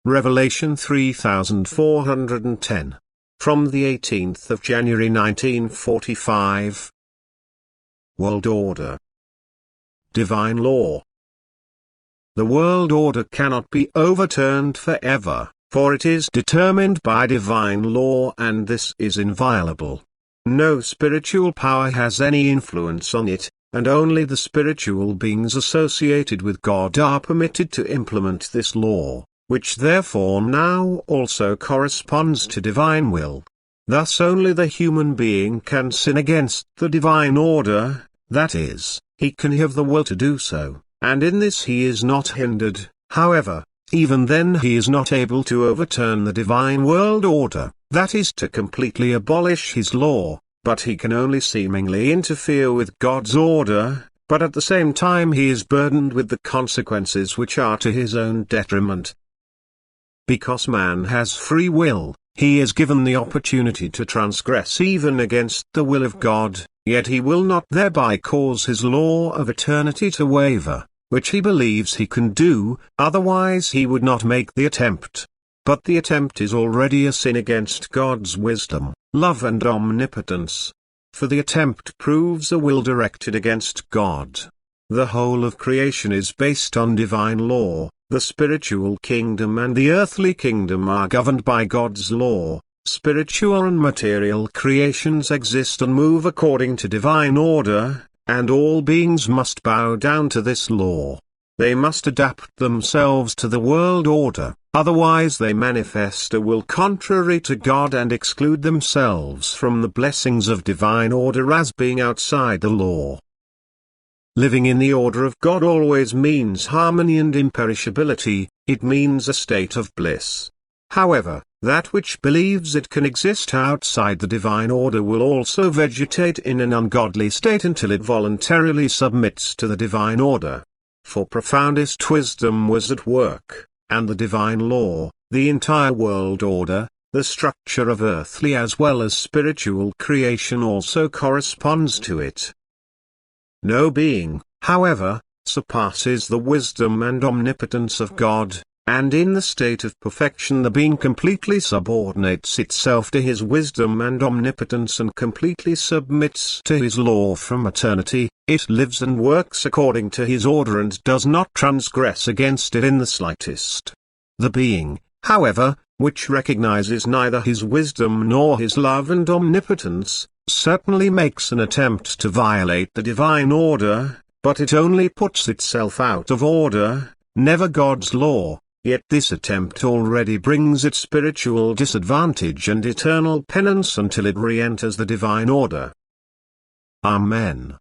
Revelation 3410. From the 18th of January 1945. World Order. Divine Law. The world order cannot be overturned forever, for it is determined by divine law, and this is inviolable. No spiritual power has any influence on it, and only the spiritual beings associated with God are permitted to implement this law, which therefore now also corresponds to divine will. Thus only the human being can sin against the divine order, that is, he can have the will to do so, and in this he is not hindered. However, even then he is not able to overturn the divine world order, that is to completely abolish his law, but he can only seemingly interfere with God's order, but at the same time he is burdened with the consequences which are to his own detriment. Because man has free will, he is given the opportunity to transgress even against the will of God, yet he will not thereby cause his law of eternity to waver, which he believes he can do, otherwise he would not make the attempt. But the attempt is already a sin against God's wisdom, love and omnipotence. For the attempt proves a will directed against God. The whole of creation is based on divine law. The spiritual kingdom and the earthly kingdom are governed by God's law. Spiritual and material creations exist and move according to divine order, and all beings must bow down to this law. They must adapt themselves to the world order, otherwise they manifest a will contrary to God and exclude themselves from the blessings of divine order as being outside the law. Living in the order of God always means harmony and imperishability, it means a state of bliss. However, that which believes it can exist outside the divine order will also vegetate in an ungodly state until it voluntarily submits to the divine order. For profoundest wisdom was at work, and the divine law, the entire world order, the structure of earthly as well as spiritual creation also corresponds to it. No being, however, surpasses the wisdom and omnipotence of God, and in the state of perfection the being completely subordinates itself to his wisdom and omnipotence and completely submits to his law from eternity. It lives and works according to his order and does not transgress against it in the slightest. The being, however, which recognizes neither his wisdom nor his love and omnipotence, certainly makes an attempt to violate the divine order, but it only puts itself out of order, never God's law, yet this attempt already brings it spiritual disadvantage and eternal penance until it re-enters the divine order. Amen.